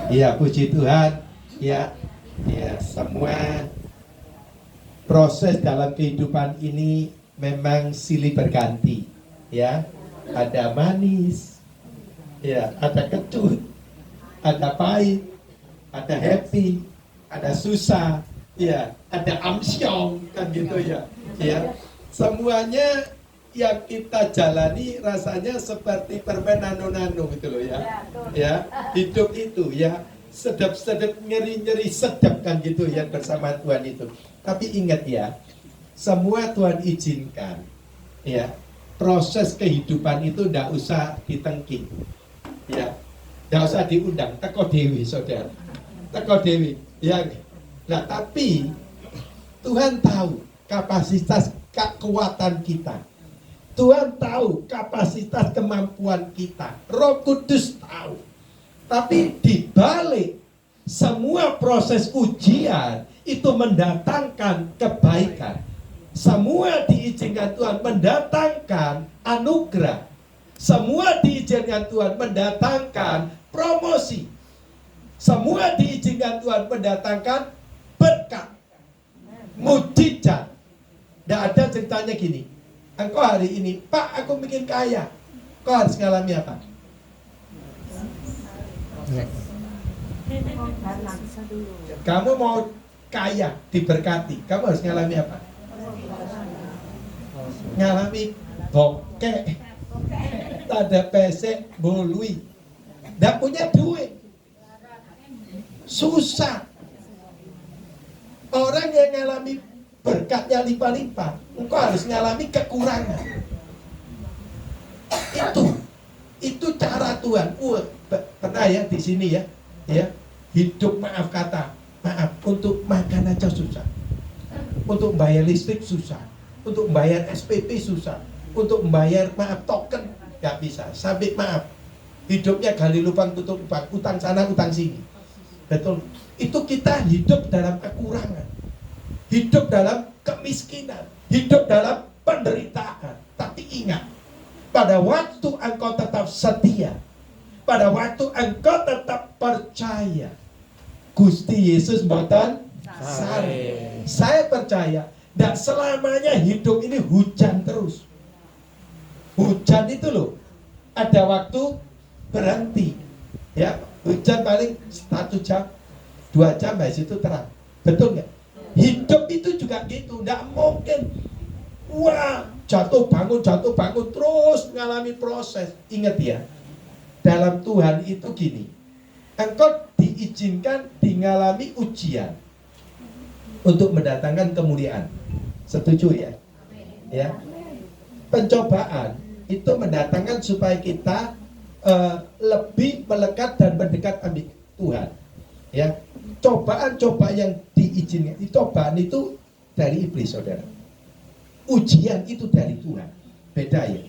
Ya, puji Tuhan. Ya, ya, semua proses dalam kehidupan ini memang silih berganti. Ya, ada manis, ya, ada kecut, ada pahit, ada happy, ada susah, ya, ada amsyong, kan gitu ya. Ya, semuanya yang kita jalani rasanya seperti permen nano-nano gitu loh ya. Ya, hidup itu ya sedap-sedap, nyeri-nyeri sedap kan gitu ya bersama Tuhan itu. Tapi ingat ya, semua Tuhan izinkan. Ya, proses kehidupan itu tidak usah ditengking. Ya, tidak usah diundang. Teko dewi, saudara. Teko dewi. Ya, nah tapi Tuhan tahu kapasitas kekuatan kita. Tuhan tahu kapasitas kemampuan kita. Roh Kudus tahu. Tapi di balik semua proses ujian itu mendatangkan kebaikan. Semua diizinkan Tuhan mendatangkan anugerah. Semua diizinkan Tuhan mendatangkan promosi. Semua diizinkan Tuhan mendatangkan berkat, mujizat. Tidak ada ceritanya gini. Engkau hari ini, Pak, aku bikin kaya. Kau harus ngalami apa? Kamu mau kaya, diberkati, kamu harus ngalami apa? Ngalami bokeh, ada pesek, bolui, tidak punya duit, susah. Orang yang ngalami berkatnya limpah-limpah, engkau harus ngalami kekurangan. Itu cara Tuhan. Pernah ya di sini ya, hidup maaf kata, maaf untuk makan aja susah, untuk bayar listrik susah, untuk bayar SPP susah, untuk bayar maaf token nggak bisa. Sampai maaf, hidupnya gali lubang tutup lubang, utang sana utang sini. Betul. Itu kita hidup dalam kekurangan. Hidup dalam kemiskinan, hidup dalam penderitaan. Tapi ingat, pada waktu engkau tetap setia, pada waktu engkau tetap percaya, Gusti Yesus mboten sare. Saya percaya, tidak selamanya hidup ini hujan terus. Hujan itu loh, ada waktu berhenti. Ya, hujan paling 1 jam, 2 jam, habis itu terang. Betul nggak? Hidup itu juga gitu, tidak mungkin wah jatuh bangun terus mengalami proses. Ingat ya, dalam Tuhan itu gini, engkau diizinkan mengalami ujian untuk mendatangkan kemuliaan. Setuju ya? Ya, pencobaan itu mendatangkan supaya kita lebih melekat dan mendekat dengan Tuhan. Ya, cobaan-cobaan yang diizinkan, cobaan itu dari iblis, saudara. Ujian itu dari Tuhan. Beda ya.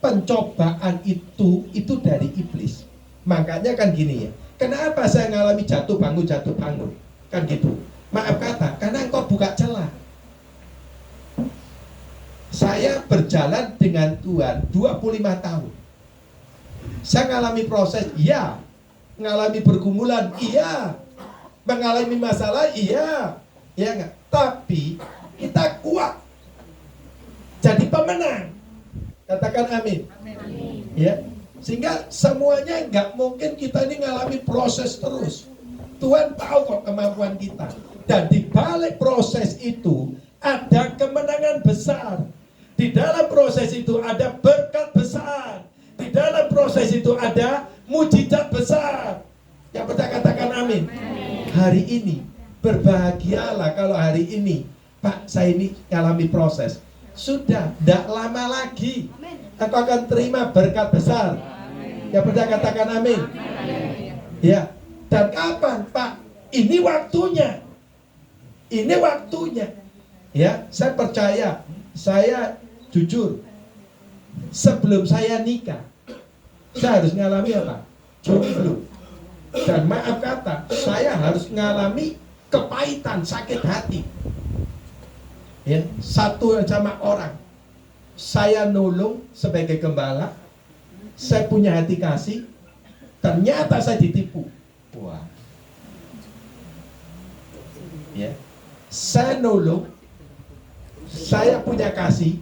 Pencobaan itu dari iblis. Makanya kan gini ya. Kenapa saya ngalami jatuh bangun? Kan gitu. Maaf kata, karena engkau buka celah. Saya berjalan dengan Tuhan 25 tahun. Saya ngalami proses, iya. Ngalami pergumulan, iya. Mengalami masalah, iya. Ya enggak? Tapi kita kuat. Jadi pemenang. Katakan amin. Amin. Ya. Sehingga semuanya enggak mungkin kita ini ngalami proses terus. Tuhan tahu kok kemampuan kita. Dan di balik proses itu ada kemenangan besar. Di dalam proses itu ada berkat besar. Di dalam proses itu ada mujizat besar. Yang percaya katakan amin. Hari ini berbahagialah kalau hari ini, Pak, saya ini ngalami proses. Sudah, tidak lama lagi engkau akan terima berkat besar. Yang percaya katakan amin. Ya. Dan kapan, Pak? Ini waktunya. Ini waktunya. Ya, saya percaya, saya jujur, sebelum saya nikah, saya harus ngalami apa? Jomblo. Dan maaf kata, saya harus ngalami kepahitan, sakit hati. Ya, satu sama orang. Saya nolong sebagai gembala, saya punya hati kasih, ternyata saya ditipu. Wah, Ya. Saya nolong, saya punya kasih,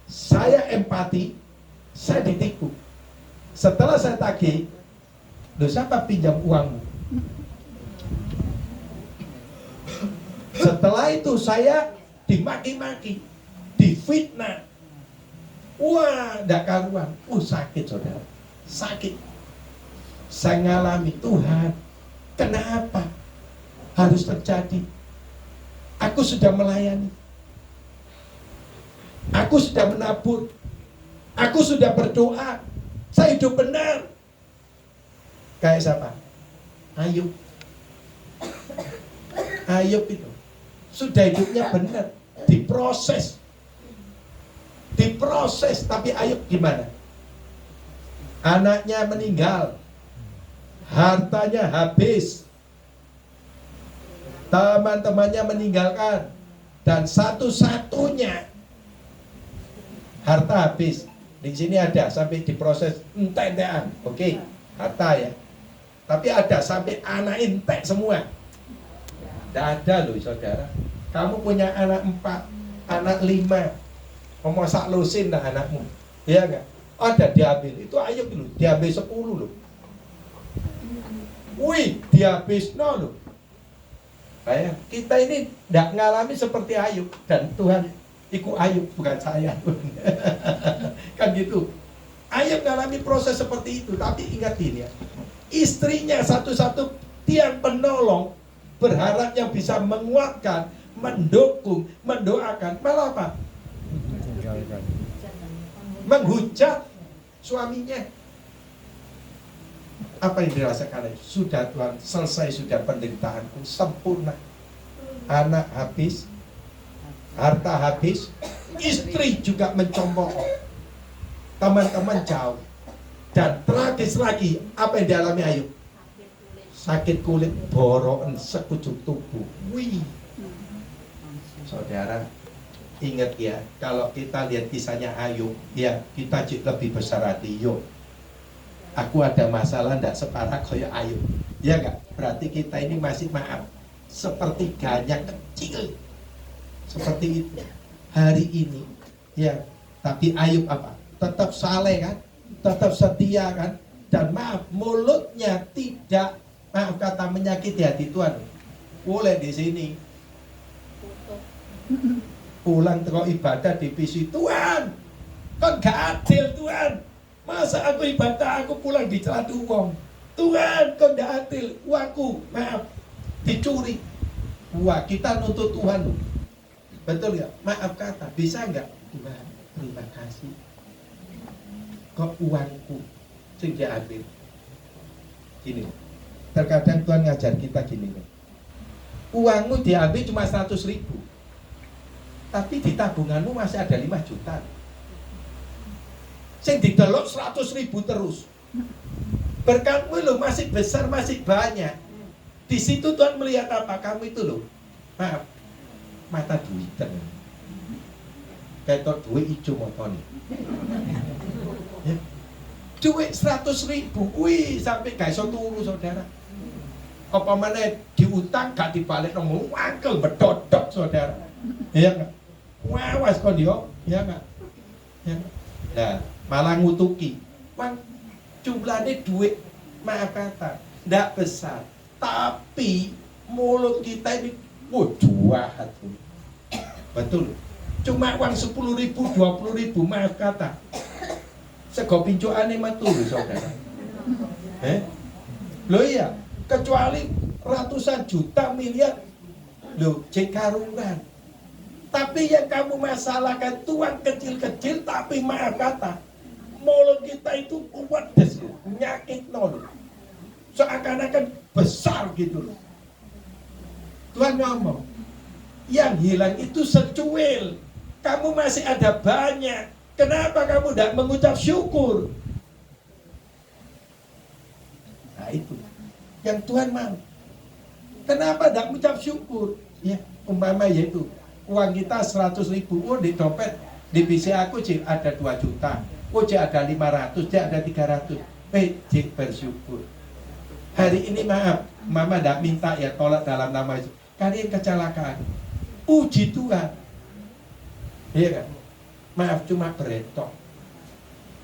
saya empati, saya ditipu. Setelah saya tagih, loh siapa pinjam uangmu? Setelah itu saya dimaki-maki, difitnah. Wah, tidak karuan. Sakit saudara, sakit. Saya ngalami, Tuhan, kenapa harus terjadi? Aku sudah melayani, aku sudah menabur, aku sudah berdoa, saya hidup benar. Kayak siapa? Ayub. Ayub itu sudah hidupnya benar, diproses, tapi Ayub gimana? Anaknya meninggal, hartanya habis, teman-temannya meninggalkan, dan satu-satunya harta habis. Di sini ada sampai diproses entek-entekan, oke, harta ya. Tapi ada sampai anak entek semua. Tidak ada loh saudara. Kamu punya anak 4, anak 5, ngomong sak lusin dah anakmu, ya enggak? Ada diambil, itu Ayub loh, diambil 10 loh. Wih, dihabis loh. Bayang, kita ini tidak ngalami seperti Ayub, dan Tuhan ikut Ayub, bukan saya. Kan gitu. Ayub ngalami proses seperti itu, tapi ingat ini ya, istrinya satu-satu tiang penolong, berharap yang bisa menguatkan, mendukung, mendoakan, malah apa? Menghujat suaminya. Apa yang dirasakan? Sudah Tuhan, selesai sudah penderitaanku, sempurna. Anak habis, harta habis, istri juga mencemooh, teman-teman jauh, dan tragis lagi apa yang dialami Ayub? Sakit kulit, borokan sekujur tubuh. Wih, saudara, ingat ya, kalau kita lihat kisahnya Ayub, ya kita lebih besar hati. Yuk, aku ada masalah tidak separah kayak Ayub, ya enggak? Berarti kita ini masih maaf, sepertiganya kecil, seperti itu. Hari ini, ya, tapi Ayub apa? Tetap saleh kan, tetap setia kan, dan maaf, mulutnya tidak, maaf kata, menyakiti hati Tuhan. Boleh di sini pulang terus ibadah di PC, Tuhan, kan gak adil Tuhan. Masa aku ibadah, aku pulang dicelatu wong. Tuhan, kau gak adil, uangku, maaf, dicuri. Wah, kita nuntut Tuhan. Betul ya? Maaf kata, bisa nggak? Tuhan, terima kasih. Kok uangku sing diambil? Gini, terkadang Tuhan ngajar kita gini, uangmu diambil cuma 100.000, tapi di tabunganmu masih ada 5 juta. Sing didelok 100.000 terus. Berkatmu lo masih besar, masih banyak. Di situ Tuhan melihat apa? Kamu itu loh, maaf, mata duitan. Kayak duit hijau motor nih. Ya. Duit 100.000, wih, sampai gak iso turu saudara. Apa mana diutang gak dibalik nang wangkel bedodok saudara. Ya enggak? Wawas kok dia, ya enggak? Ya. Nah, malah ngutuki. Wang jumlahnya duit, maaf kata, ndak besar, tapi mulut kita ini jahat. Betul. Cuma uang 10.000, 20.000, maaf kata, sego pincuane metu lho saudara. Loh iya, kecuali ratusan juta miliar loh cek karungan. Tapi yang kamu masalahkan tuang kecil-kecil, tapi maaf kata, mulut kita itu kuat des, nyakit nol, seakan-akan besar gitu loh. Tuhan ngomong, yang hilang itu secuil, kamu masih ada banyak. Kenapa kamu tidak mengucap syukur? Nah itu yang Tuhan mau. Kenapa tidak mengucap syukur? Ya, umpama yaitu uang kita 100.000, oh di dompet di PC aku cik ada 2 juta, oh cik ada 500, cik ada 300. Cik bersyukur. Hari ini maaf, mama tidak minta ya tolak dalam nama Yesus. kalian kecelakaan. Puji Tuhan. Iya kan? Maaf, cuma beretok.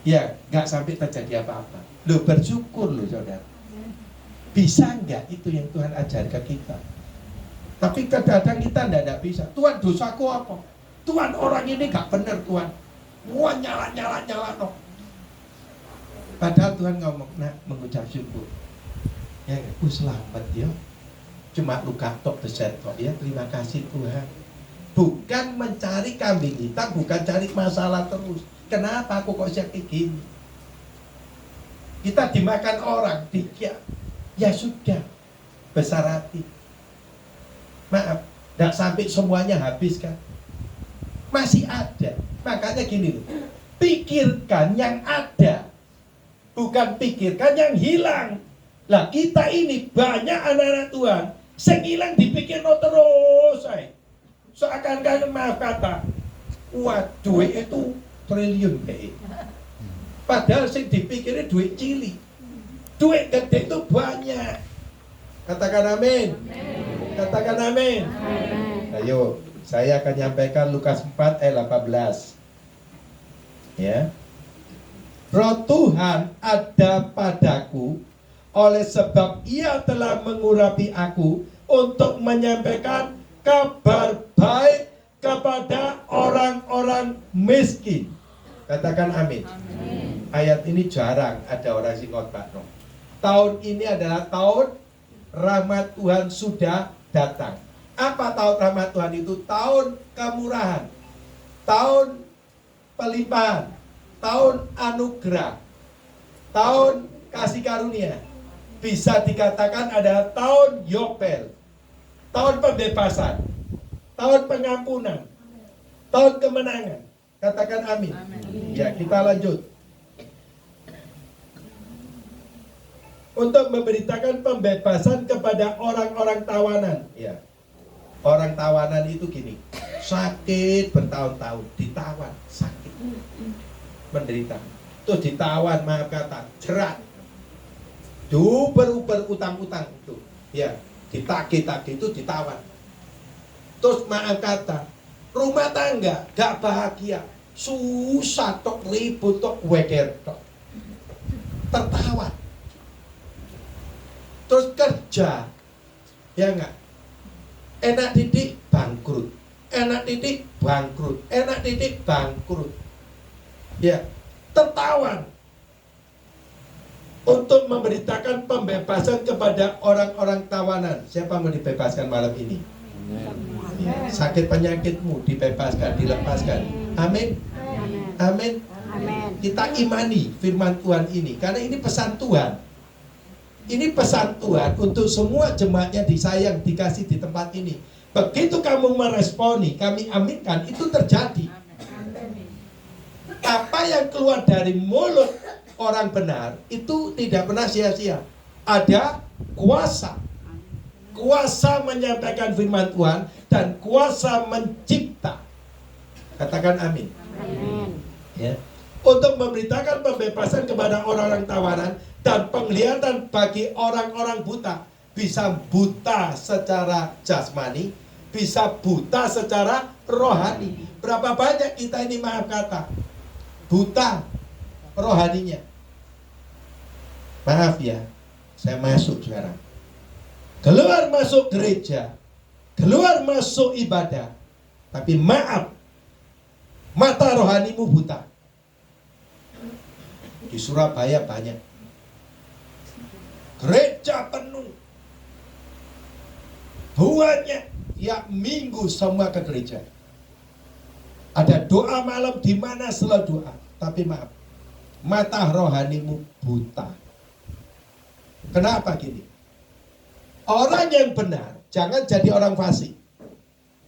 Ya, nggak sampai terjadi apa-apa. Loh, bersyukur loh saudara. Bisa nggak itu yang Tuhan ajar ke kita? Tapi kadang-kadang kita nggak bisa. Tuhan, dosaku apa? Tuhan, orang ini nggak benar Tuhan. Wah, nyala no. Padahal Tuhan ngomong, nah, mengucap syukur. Ya, selamat ya. Cuma luka tok besar kok ya. Terima kasih Tuhan. Bukan mencari kambing hitam, bukan cari masalah terus. Kenapa aku kok kayak gini? Kita dimakan orang, dikira. Ya sudah, besar hati. Maaf, tidak sampai semuanya habis kan? Masih ada. Makanya gini loh, pikirkan yang ada, bukan pikirkan yang hilang. Lah kita ini banyak anak-anak Tuhan, yang hilang dipikir no terus. Seakan-akan maaf kata, wah duit itu triliun deh. Padahal sing dipikirnya duit cilik. Duit gede itu banyak. Katakan amin. Katakan amin. Ayo, saya akan nyampaikan Lukas 4 ayat 18. Ya. Roh Tuhan ada padaku, oleh sebab Ia telah mengurapi aku untuk menyampaikan kabar baik kepada orang-orang miskin. Katakan amin. Ayat ini jarang ada orang sing khotbah. Tahun ini adalah tahun rahmat Tuhan sudah datang. Apa tahun rahmat Tuhan itu? Tahun kemurahan, tahun pelimpahan, tahun anugerah, tahun kasih karunia. Bisa dikatakan ada tahun Yobel, tahun pembebasan, tahun pengampunan, tahun kemenangan. Katakan amin. Ya, kita lanjut. Untuk memberitakan pembebasan kepada orang-orang tawanan. Ya. Orang tawanan itu gini, sakit bertahun-tahun, ditawan, sakit, menderita. Terus ditawan, maaf kata, jerat, diuber-uber utang-utang itu, ya, ditagih-tagih itu ditawan. Terus maaf kata, rumah tangga gak bahagia, susah tok, ribut tok, weker tok, tertawan. Terus kerja, ya enggak, enak didik bangkrut, enak didik bangkrut, enak didik bangkrut, ya, tertawan. Untuk memberitakan pembebasan kepada orang-orang tawanan. Siapa mau dibebaskan malam ini? Ya, sakit penyakitmu dibebaskan, dilepaskan. Amin. Amin. Kita imani firman Tuhan ini, karena ini pesan Tuhan. Ini pesan Tuhan untuk semua jemaatnya disayang, dikasih di tempat ini. Begitu kamu meresponi, kami aminkan, itu terjadi. Apa yang keluar dari mulut orang benar, itu tidak pernah sia-sia. Ada kuasa. Kuasa menyampaikan firman Tuhan, dan kuasa mencipta. Katakan amin. Ya. Untuk memberitakan pembebasan kepada orang-orang tawanan, dan penglihatan bagi orang-orang buta. Bisa buta secara jasmani, bisa buta secara rohani. Berapa banyak kita ini maaf kata buta rohaninya. Maaf ya, saya masuk sekarang. Keluar masuk gereja, keluar masuk ibadah, tapi maaf, mata rohanimu buta. Di Surabaya banyak. Gereja penuh, banyak, tiap minggu semua ke gereja. Ada doa malam di mana selalu doa, tapi maaf, mata rohanimu buta. Kenapa gini? Orang yang benar jangan jadi orang fasik.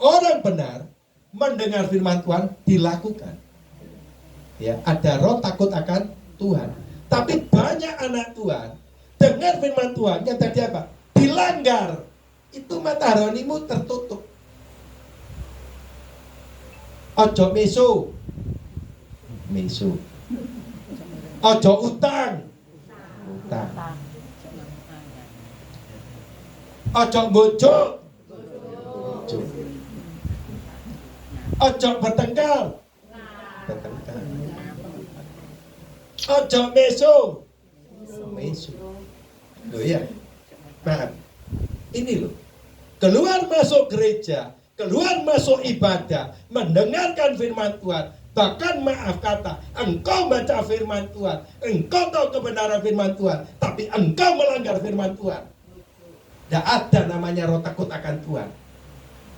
Orang benar mendengar firman Tuhan dilakukan. Ya, ada roh takut akan Tuhan. Tapi banyak anak Tuhan dengar firman Tuhan yang tadi apa? Dilanggar. Itu mata rohanimu tertutup. Ojo mesu. Ojo utang. Ojo bojo. Ojo bertengkar. Ojo meso. Loh ya, maaf. Ini loh, keluar masuk gereja, keluar masuk ibadah, mendengarkan firman Tuhan, bahkan maaf kata, engkau baca firman Tuhan, engkau tahu kebenaran firman Tuhan, tapi engkau melanggar firman Tuhan. Tidak ada namanya roh takut akan Tuhan.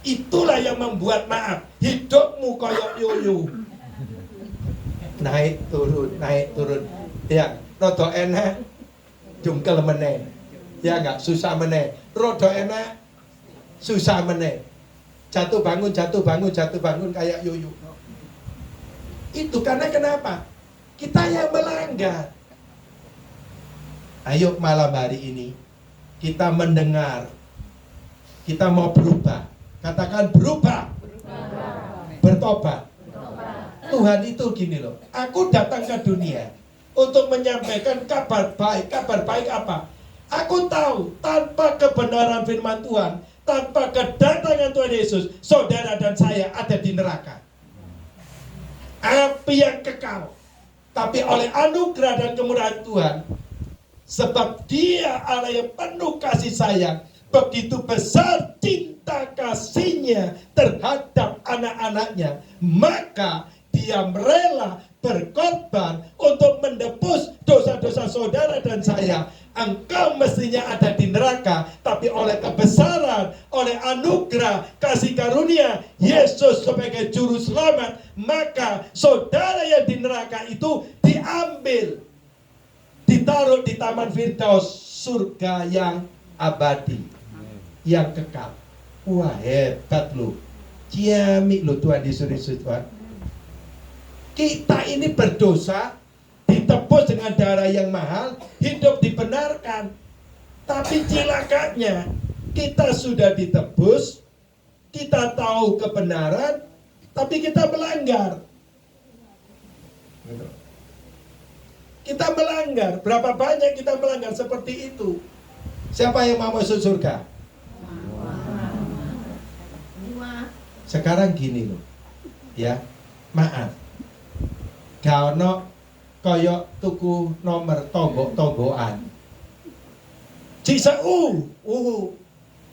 Itulah yang membuat maaf, hidupmu koyok yoyo. Naik turun. Ya, rodo enak, jungkel meneh. Ya enggak, susah meneh. Rodo enak, susah meneh. Jatuh bangun kayak yoyo. Itu karena kenapa? Kita yang melanggar. Ayo malam hari ini kita mendengar, kita mau berubah. Katakan berubah. Bertobat. Tuhan itu gini loh, aku datang ke dunia untuk menyampaikan kabar baik. Kabar baik apa? Aku tahu tanpa kebenaran firman Tuhan, tanpa kedatangan Tuhan Yesus, saudara dan saya ada di neraka. Api yang kekal. Tapi oleh anugerah dan kemurahan Tuhan, sebab Dia Allah yang penuh kasih sayang, begitu besar cinta kasih-Nya terhadap anak-anaknya, maka Dia rela berkorban untuk menebus dosa-dosa saudara dan saya. Engkau mestinya ada di neraka, tapi oleh kebesaran, oleh anugerah, kasih karunia Yesus sebagai juru selamat, maka saudara yang di neraka itu diambil, ditaruh di taman Firdaus, surga yang abadi, yang kekal. Wah, hebat loh, ciamik loh Tuhan Yesus Tuhan. Kita ini berdosa, ditebus dengan darah yang mahal, hidup dibenarkan. Tapi cilakanya, kita sudah ditebus, kita tahu kebenaran, tapi kita melanggar. Kita melanggar, berapa banyak kita melanggar seperti itu. Siapa yang mau masuk surga? Sekarang gini loh, ya, maaf. Gaono koyok tuku nomor tombok-tombokan. Cisa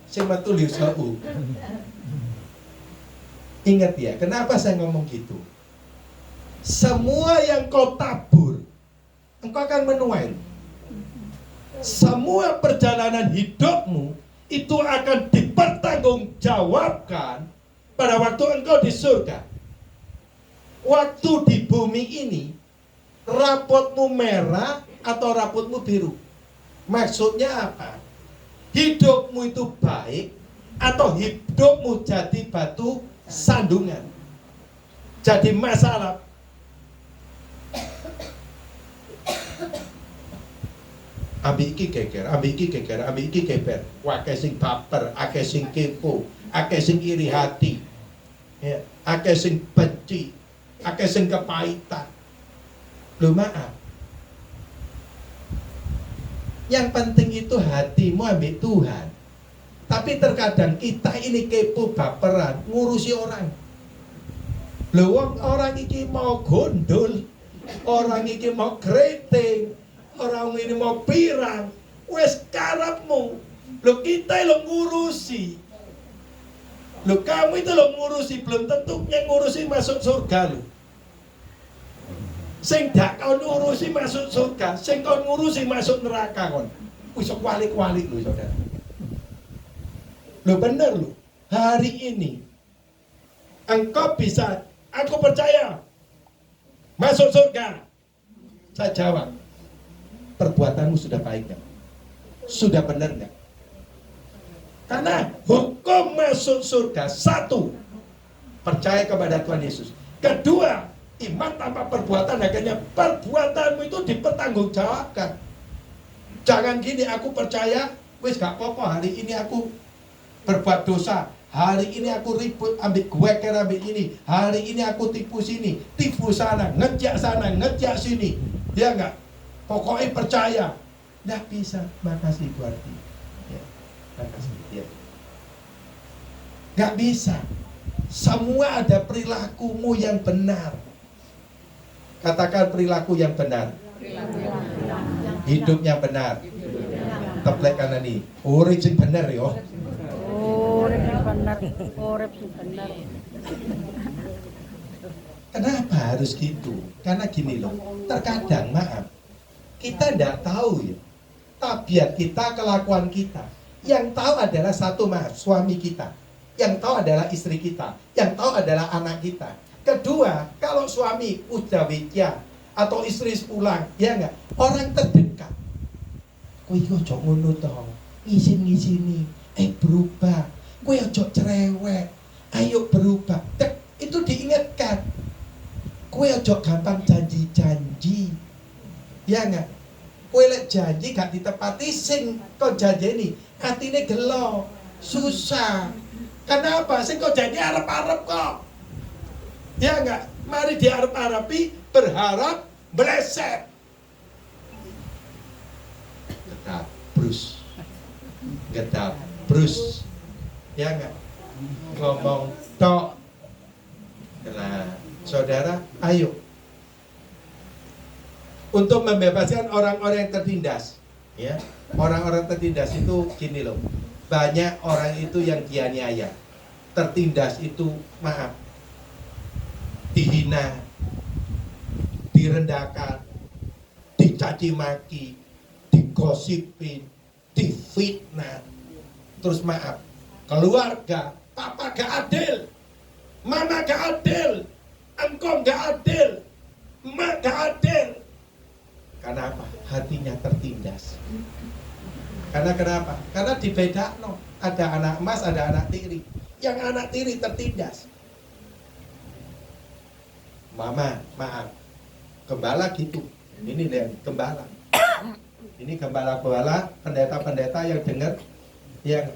sing metu liusa Ingat ya, kenapa saya ngomong gitu? Semua yang kau tabur, engkau akan menuai. Semua perjalanan hidupmu itu akan dipertanggungjawabkan pada waktu engkau di surga. Waktu di bumi ini, rapotmu merah atau rapotmu biru? Maksudnya apa? Hidupmu itu baik atau hidupmu jadi batu sandungan, jadi masalah? Ambil iki geger, ambil iki geger, ambil iki geber. Akeh sing baper, akeh sing kepo, akeh sing iri hati, ya, akeh sing benci, akeh sing kepahitan. Loh maaf, yang penting itu hatimu ambil Tuhan. Tapi terkadang kita ini kepo baperan, ngurusi orang. Loh orang ini mau gondol, orang ini mau keriting, orang ini mau pirang, wes karepmu. Loh kita lo ngurusi. Loh kamu itu lo ngurusi, belum tentu yang ngurusi masuk surga lo. Sing dak kau ngurusi masuk surga, sing kau ngurusi masuk neraka kon. Wis kualik-kualik lho saudara. Lho bener lho. Hari ini engkau bisa, aku percaya masuk surga. Saya jawab, perbuatanmu sudah baik enggak? Sudah benar enggak? Karena hukum masuk surga, satu, percaya kepada Tuhan Yesus. Kedua, iman tanpa perbuatan, akhirnya perbuatanmu itu dipertanggungjawabkan. Jangan gini, aku percaya, wis gak apa-apa, hari ini aku berbuat dosa, hari ini aku ribut, ambil gueker, ambil ini, hari ini aku tipu sini, tipu sana, ngejak sini, ya enggak? Pokoknya percaya. Nggak bisa, makasih Bu Arti. Ya, makasih. Ya. Nggak bisa. Semua ada perilakumu yang benar. Katakan perilaku yang benar. Hidup yang benar. Teplek kanan nih. Urip sing bener yo. Urip sing bener. Urip sing bener. Kenapa harus gitu? Karena gini loh, terkadang maaf, kita tidak tahu ya, tabiat kita, kelakuan kita. Yang tahu adalah satu suami kita. Yang tahu adalah istri kita. Yang tahu adalah anak kita. Kedua, kalau suami udah wicya atau istri pulang, ya enggak, orang terdekat. Kowe ojo ngono to, ngisin-ngisini, berubah. Kowe ojo cerewet, ayo berubah. Itu diingatkan. Kowe ojo gampang janji-janji. Ya enggak? Kowe lek janji gak ditepati sing kok janjeni, atine gelo, susah. Kenapa? Sing kok janji arep-arep kok. Ya enggak? Mari diarep-arepi, berharap meleset. Gedap, brus. Gedap, brus. Ya enggak? Ngomong tok. Nah, saudara, ayo untuk membebaskan orang-orang yang tertindas, ya. Orang-orang tertindas itu gini loh. Banyak orang itu yang dianiaya. Tertindas itu, maaf, dihina, direndahkan, dicaci maki, digosipin, difitnah. Terus maaf, keluarga, papa gak adil, mama gak adil, engkau gak adil, emak gak adil. Karena apa? Hatinya tertindas. Karena kenapa? Karena dibedakno. Ada anak emas, ada anak tiri. Yang anak tiri tertindas. Mama, maaf, gembala gitu. Ini lihat gembala. Ini gembala-gembala, pendeta-pendeta yang dengar, yang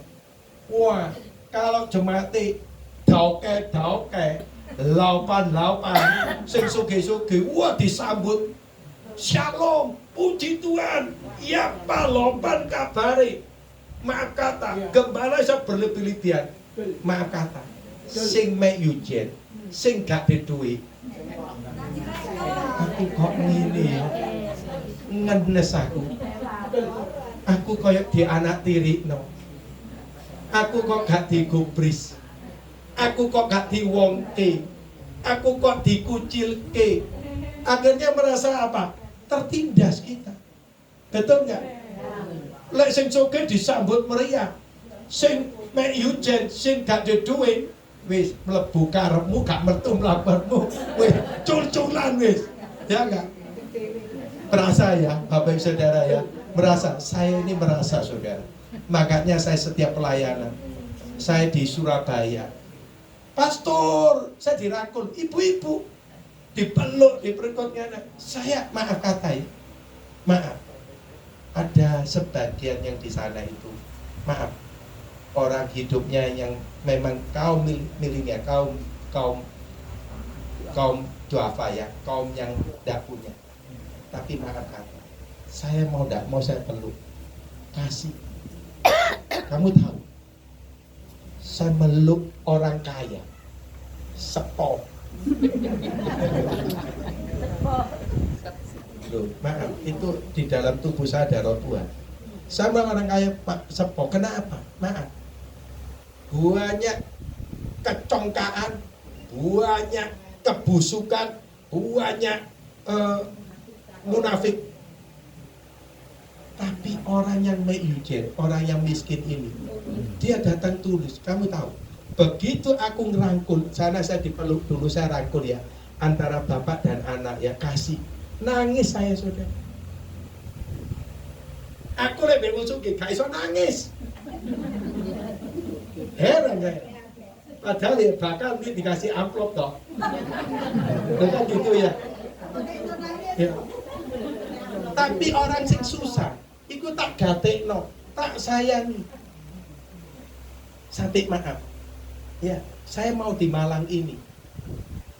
wah, kalau jemati dauke, laupan, sing suge-suge, wah disambut. Shalom, puji Tuhan. Ya Pak Lopan kabari. Maaf kata, gembala bisa berlebih-lebihan. Maaf kata, sing mek yujen, sing gak di duit. Aku kok ngene ya. Ngenes aku. Aku koyok di anak tiri no. Aku kok gak digubris. Aku kok gak diwongke. Aku kok dikucilke. Akhirnya merasa apa? Tertindas kita. Betul nggak? Lek sing sugih disambut meriah. Sing mek yujen, sing gak duwe duit, wis mlebu karepmu gak metu mlapormu. Wis cul-culan wis. Ya enggak? Merasa ya, Bapak Ibu Saudara ya. Merasa, saya ini merasa Saudara. Makanya saya setiap pelayanan. Saya di Surabaya. Pastor, saya dirangkul, ibu-ibu dipeluk di perutnya. Saya maaf kata ya, maaf, ada sebagian yang di sana itu, maaf, orang hidupnya yang memang kaum milenial, kaum duafa ya, kaum yang tidak punya. Tapi maaf kata, saya mau tidak mau saya peluk, kasih. Kamu tahu, saya meluk orang kaya, sepok. Loh, maaf, itu di dalam tubuh saya ada roh Tuhan. Sama orang kaya Pak Sepo, kenapa? Maaf, banyak kecongkaan, banyak kebusukan, banyak munafik. Tapi orang yang meyujen, orang yang miskin ini, dia datang tulus. Kamu tahu, begitu aku ngerangkul, sana saya dipeluk dulu, saya rangkul ya, antara bapak dan anak ya, kasih. Nangis saya Saudara. Aku lebih musuh gak iso nangis. Heran saya. Padahal ya bakal dikasih amplop toh. Bukan gitu ya. Ya. Tapi orang sing susah, iku tak gatekno, tak sayangi. Sampai maaf. Ya, saya mau di Malang ini.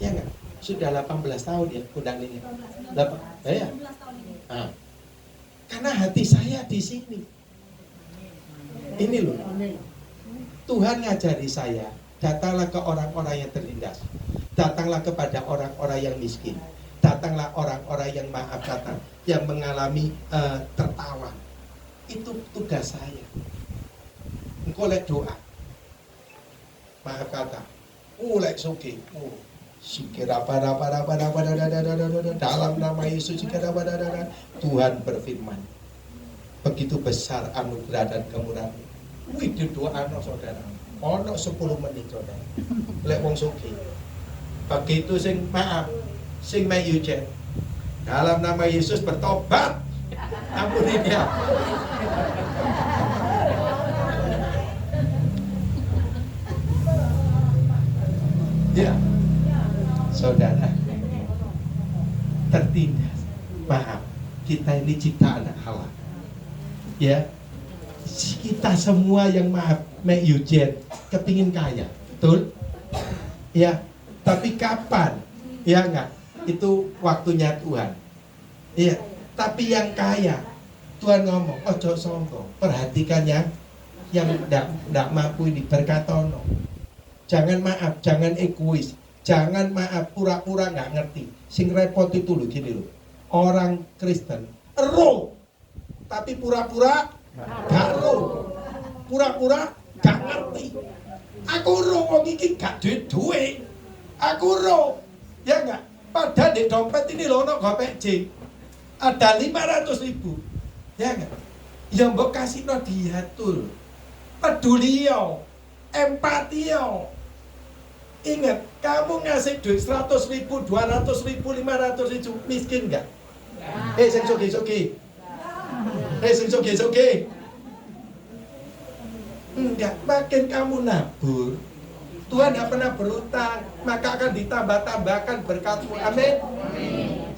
Ya enggak? Sudah 18 tahun ya undang ini. Ya. Nah, karena hati saya di sini. Ini loh. Tuhan ngajari saya Datanglah ke orang-orang yang tertindas. Datanglah kepada orang-orang yang miskin. Datanglah orang-orang yang maaf kata, yang mengalami tertawan. Itu tugas saya. Engkau lek doa. Maaf kata. Lek soge. Dalam nama Yesus Tuhan berfirman. Begitu besar anugerah dan kemurahan. Itu doa saudara. Ono 10 menit saudara. Lek wong sugih. Begitu sing maaf, sing mayujen. Dalam nama Yesus bertobat. Ampuni dia. Ya. Saudara. Tertindas. Maaf, kita ini ciptaan Allah. Ya. Kita semua yang maaf Yujen kepingin kaya, betul? Ya, tapi kapan? Ya enggak? Itu waktunya Tuhan. Ya, tapi yang kaya Tuhan ngomong, ojo sombong, perhatikan yang enggak mampu ini berkatono. Jangan maaf, jangan egois, jangan maaf pura-pura enggak ngerti. Sing repot itu loh gini loh. Orang Kristen ero tapi pura-pura gak ero. Pura-pura gak ngerti. Aku ro wong iki gak duwe. Aku ro. Ya enggak? Padahal di dompet ini lho ono gopek J. Ada 500.000. Ya enggak? Ya mbok kasihno dia tuh. Peduli yo. Empati yo. Ingat, kamu ngasih duit 100.000, 200.000, 500.000 miskin enggak? Sing sugih-sugih. Sing sugih-sugih. Enggak, makin kamu nabur, Tuhan tidak pernah berutang, maka akan ditambah-tambahkan berkat-Mu. Amin.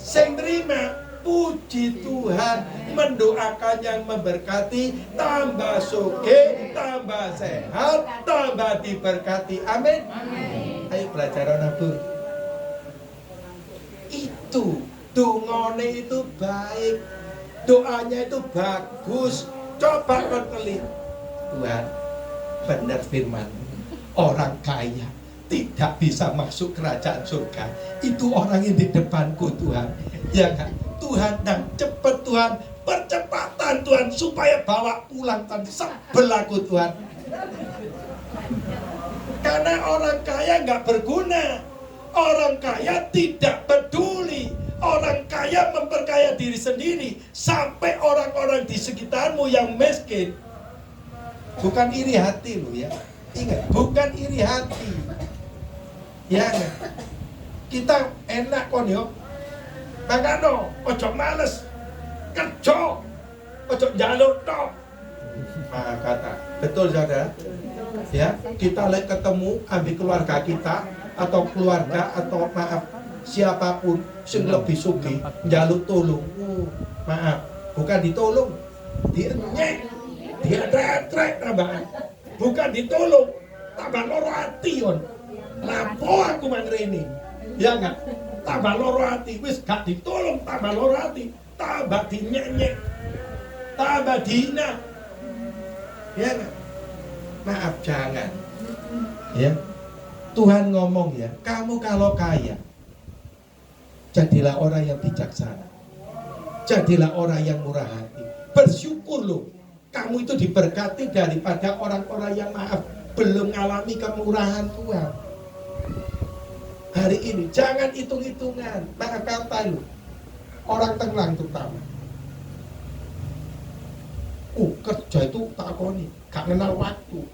Sing terima, puji Tuhan, mendoakan yang memberkati, tambah sugih, tambah sehat, tambah diberkati. Amin. Ayo belajar nabur. Itu dongane itu baik, doanya itu bagus. Coba kau telit. Tuhan, benar firman, orang kaya tidak bisa masuk kerajaan surga. Itu orang yang di depanku Tuhan. Ya kan? Tuhan dan cepat Tuhan, percepatan Tuhan supaya bawa pulang Tuhan sebelahku Tuhan. Karena orang kaya nggak berguna, orang kaya tidak peduli, orang kaya memperkaya diri sendiri sampai orang-orang di sekitarmu yang miskin. Bukan iri hati lo ya. Ingat, bukan iri hati. Ya enggak? Kita enak kon yo. Makano, ojo males. Kerja. Ojo njaluk tok. Nah, kata, betul saudara? Ya, kita lihat ketemu ambil keluarga kita atau keluarga atau maaf siapapun sing lebih sugih njaluk tolong. Maaf, bukan ditolong. Dienyek. Dia trek tambahan, bukan ditolong, tambah loro hati on. Lapo aku mangrene, ya enggak? Tambah loro hati, wis gak ditolong, tambah loro hati, tambah dinyek, tambah dina, ya enggak? Maaf jangan, ya. Tuhan ngomong ya, kamu kalau kaya, jadilah orang yang bijaksana, jadilah orang yang murah hati, bersyukur loh. Kamu itu diberkati daripada orang-orang yang maaf belum mengalami kemurahan Tuhan. Hari ini jangan hitung-hitungan. Maaf kata lu, orang Tenglang terutama. Kerja itu tak koni, gak kenal waktu.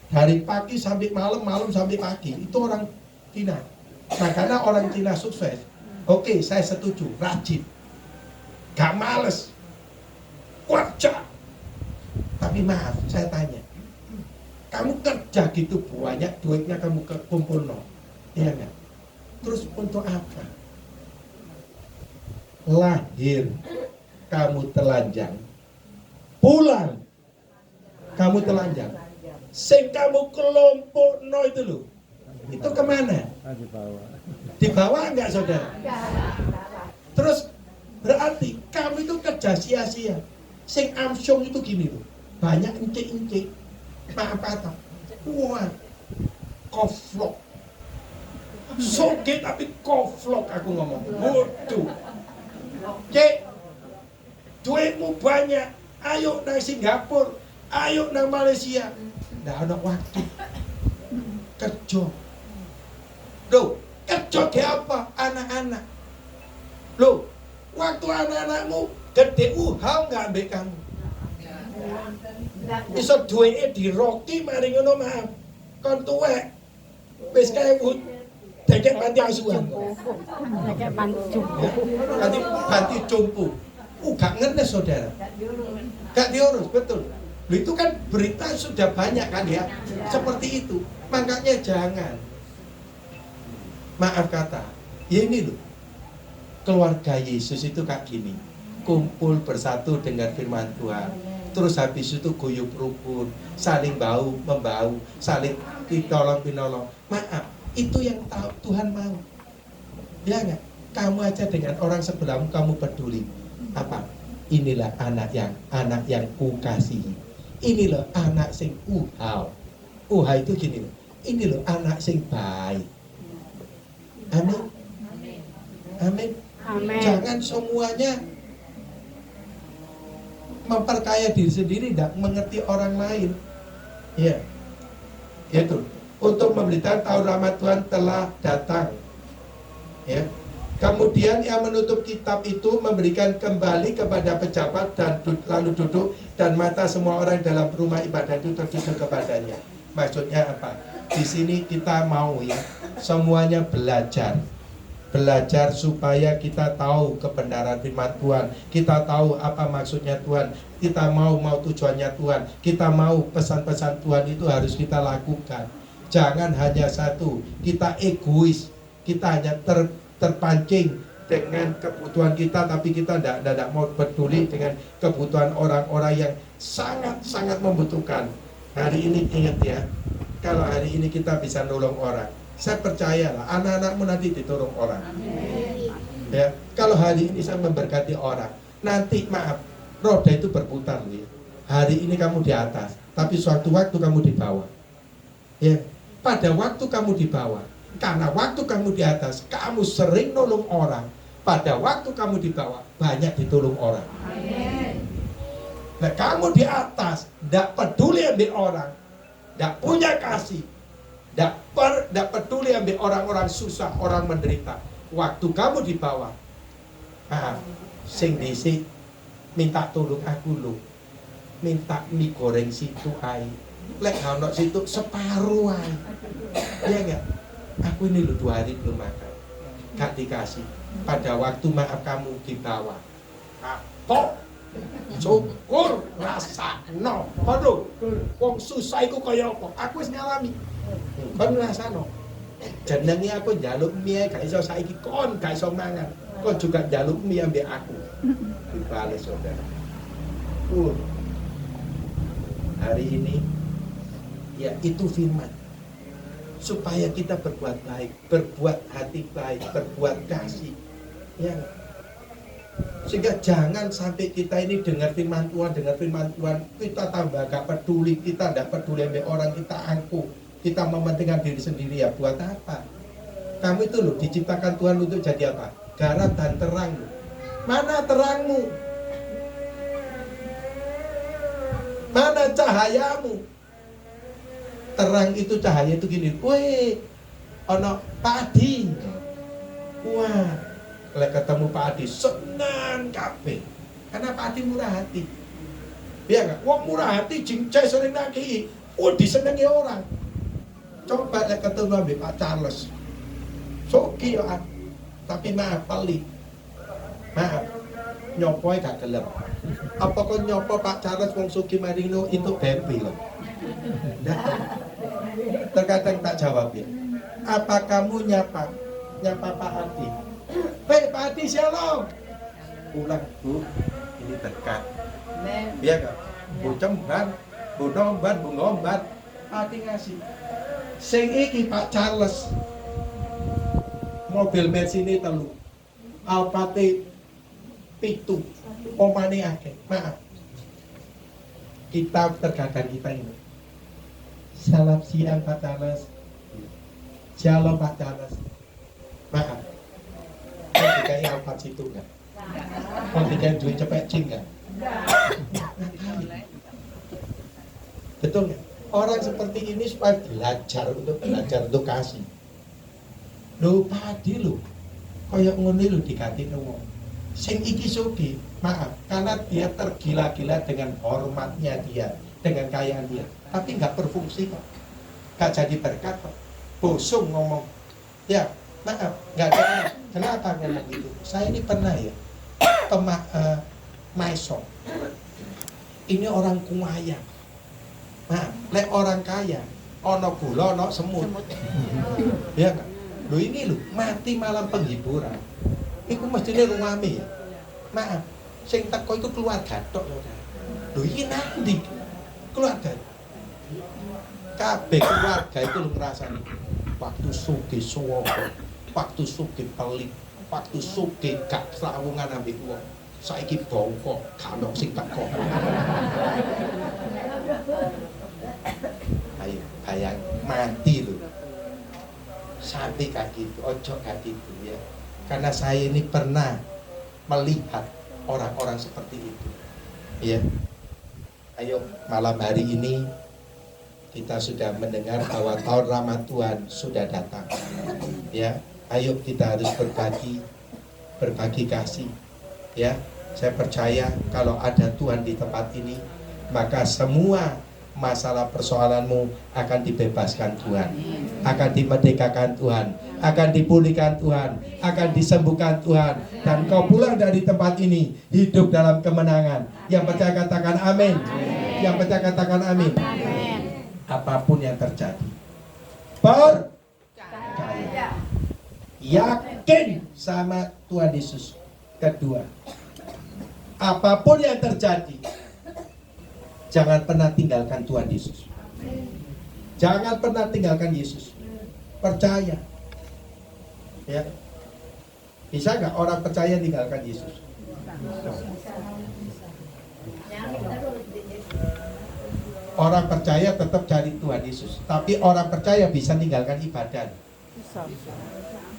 Dari pagi sampai malam, malam sampai pagi. Itu orang Cina. Nah karena orang Cina sukses. Oke, saya setuju, rajin, gak males, kerja. Tapi maaf, saya tanya, kamu kerja gitu banyak duitnya kamu kumpul no, ya enggak? Terus untuk apa? Lahir, kamu telanjang, pulang, kamu telanjang. Sing kamu kelompok no itu loh, itu kemana? Dibawa enggak saudara? Terus berarti kamu itu kerja sia-sia. Sing amsyong itu gini loh. Banyak encik-encik, maaf kata, wah, koflok. Soge tapi koflok aku ngomong. Bodoh. Cek, duitmu banyak. Ayo nang Singapura, ayo nang Malaysia. Nggak ada waktu. Kerja. Loh, kerja ke apa? Anak-anak. Loh, waktu anak-anakmu gede uhau nggak ambek kamu. Iso duweke diroki mari ngono maaf. Kon tuwek. Wis kewut. Dekek panti asuhan. Kayak pancu. Nanti panti jompo. Gak ngenes saudara. Gak diurus, betul. Loh, itu kan berita sudah banyak kan ya. Seperti itu. Makanya jangan. Maaf kata. Ya ini loh. Keluarga Yesus itu kayak gini. Kumpul bersatu dengan firman Tuhan. Terus habis itu guyub rukun, saling membau, saling pinolong. Maaf, itu yang tahu Tuhan mau. Ya enggak? Kamu aja dengan orang sebelahmu kamu peduli. Apa? Inilah anak yang kukasihi. Ini loh anak sing uhau. Uhau itu gini loh. Ini loh anak sing baik. Amin. Amin. Amin. Jangan semuanya memperkaya diri sendiri, tidak mengerti orang lain. Ya, itu untuk memberitakan tahun rahmat Tuhan telah datang. Ya, kemudian yang menutup kitab itu memberikan kembali kepada pejabat dan lalu duduk dan mata semua orang dalam rumah ibadah itu tertuju kepadanya. Maksudnya apa? Di sini kita mau ya semuanya belajar supaya kita tahu kebenaran firman Tuhan, kita tahu apa maksudnya Tuhan, kita mau tujuannya Tuhan, kita mau pesan-pesan Tuhan itu harus kita lakukan. Jangan hanya satu, kita egois, kita hanya terpancing dengan kebutuhan kita, tapi kita tidak mau peduli dengan kebutuhan orang-orang yang sangat-sangat membutuhkan. Hari ini ingat ya, kalau hari ini kita bisa nolong orang, saya percayalah anak-anakmu nanti ditolong orang. Ya, kalau hari ini saya memberkati orang, nanti maaf, roda itu berputar ya. Hari ini kamu di atas, tapi suatu waktu kamu di bawah. Ya, pada waktu kamu di bawah, karena waktu kamu di atas, kamu sering nolong orang. Pada waktu kamu di bawah, banyak ditolong orang. Nah, kamu di atas, tidak peduli ambil orang, tidak punya kasih. Tidak peduli ambil orang-orang susah, orang menderita. Waktu kamu di bawah, sing disi minta tolong aku lu, minta mie goreng situ ai, lek ono situ separuh ai, ya enggak? Aku ini lu 2 hari belum makan, gak dikasih. Pada waktu maaf kamu di bawah, kok syukur rasa no, aduh, wong susah iku kaya apa? Aku wis ngalami. Kon rasano jenenge aku njaluk mie gak iso saiki kon gak iso mangan, kon juga njaluk mie ambek aku. Dibales saudara. Hari ini ya itu firman supaya kita berbuat baik, berbuat hati baik, berbuat kasih ya. Sehingga jangan sampai kita ini dengar firman Tuhan, kita tambah gak peduli, kita tidak peduli ambil orang, kita angkuh, kita mementingkan diri sendiri. Ya buat apa? Kamu itu loh diciptakan Tuhan untuk jadi apa? Garam dan terang. Mana terangmu? Mana cahayamu? Terang itu, cahaya itu gini, weh, ono padi. Wah, kalau ketemu Pak Adi senang kabeh. Karena Pak Adi murah hati. Ya enggak? Wong murah hati cincai sering nagih. Disenengi orang. Coba lek ketemu ambek Pak Charles. Soki yo, tapi maaf pelit. Maaf. Nyopoe gak gelem. Apa kok nyopo Pak Charles wong Sugi Marino itu bempi loh. Nah, terkadang tak jawab ya. Apa kamu nyapa Pak Adi? Hei Pak Adi shalom. Pulang Bu, ini berkat. Iya gak? Bu cemban, Bu nomban, Bu ngombat. Pak Adi ngasih. Sing iki Pak Charles. Mobil Mercedes 3. Alphard 7. Omane akeh. Maaf. Kita terkadang kita ini. Salam siang Pak Charles. Shalom Pak Charles. Maaf. Kau dikai Alphard situ enggak? Kau dikai duit cepet cing enggak? Betul nggak? Orang seperti ini supaya belajar untuk kasih. Lho padi lho. Kaya ngono lho dikati wong. Sing iki soge, maaf, karena dia tergila-gila dengan hormatnya dia, dengan kayaan dia, tapi nggak berfungsi kok. Nggak jadi berkat kok. Bosong ngomong. Ya, maaf, nggak ada. Kenapa ngomong gitu? Saya ini pernah ya maisong. Ini orang kumayan. Nah, lek orang kaya, ono gula, ono semut. Ya enggak? Loh ini loh, mati malam penghiburan. Iku mestine rungame ya. Maaf, sing teko iku keluarga tok lho. Loh iki nanti keluarga. Kabeh keluarga itu lu ngrasani. Waktu sugih suwo, waktu sugih pelit, waktu sugih gak srawungan ambek wong. Saiki bongkok, kanok sing teko. Ayo, bayang mati lho. Sampai kayak gitu, ojo kayak gitu ya. Karena saya ini pernah melihat orang-orang seperti itu. Ya. Ayo, malam hari ini kita sudah mendengar bahwa tahun Ramadan sudah datang. Ya, ayo kita harus berbagi kasih. Ya, saya percaya kalau ada Tuhan di tempat ini, maka semua masalah persoalanmu akan dibebaskan Tuhan, akan dimerdekakan Tuhan, akan dipulihkan Tuhan, akan disembuhkan Tuhan, dan kau pulang dari tempat ini hidup dalam kemenangan. Yang percaya katakan amin. Yang percaya katakan amin. Apapun yang terjadi, percaya, yakin sama Tuhan Yesus. Kedua, apapun yang terjadi, jangan pernah tinggalkan Tuhan Yesus. Jangan pernah tinggalkan Yesus. Percaya. Ya. Bisa nggak orang percaya tinggalkan Yesus? Orang percaya tetap cari Tuhan Yesus, tapi orang percaya bisa tinggalkan ibadah.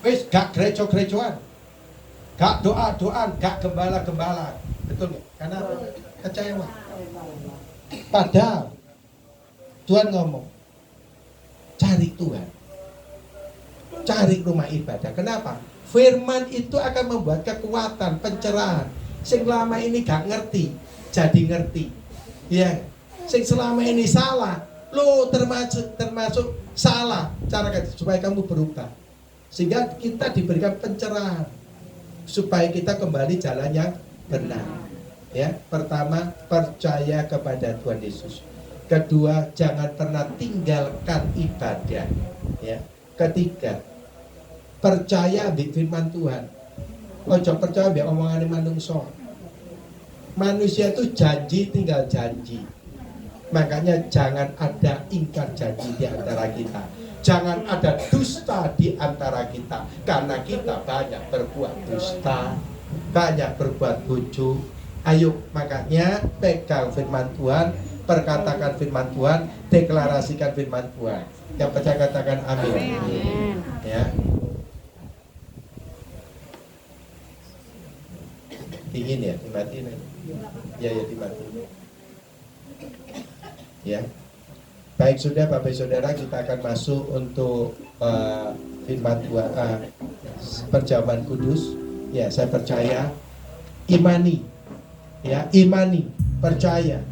Wis gak gereja-gerejaan, gak doa-doaan, gak gembala-gembala. Betul nggak? Karena kecewa. Padahal Tuhan ngomong, cari Tuhan, cari rumah ibadah. Kenapa? Firman itu akan membuat kekuatan, pencerahan. Sing selama ini gak ngerti, jadi ngerti. Ya, sing selama ini salah, lo termasuk salah cara supaya kamu berubah. Sehingga kita diberikan pencerahan supaya kita kembali jalan yang benar. Ya, pertama, percaya kepada Tuhan Yesus. Kedua, jangan pernah tinggalkan ibadah. Ya. Ketiga, percaya di firman Tuhan. Ojo percaya biar omongan manungsa. Manusia itu janji tinggal janji. Makanya jangan ada ingkar janji di antara kita. Jangan ada dusta di antara kita. Karena kita banyak berbuat dusta, banyak berbuat bojo. Ayo, makanya pegang firman Tuhan, perkatakan firman Tuhan, deklarasikan firman Tuhan. Yang percaya katakan amin. Amin. Ya. Dingin ya, dimatiin. Ya, dimatiin. Ya. Baik sudah Bapak Saudara, kita akan masuk untuk firman Tuhan, perjamuan kudus. Ya, saya percaya, imani. Ya, imani, percaya.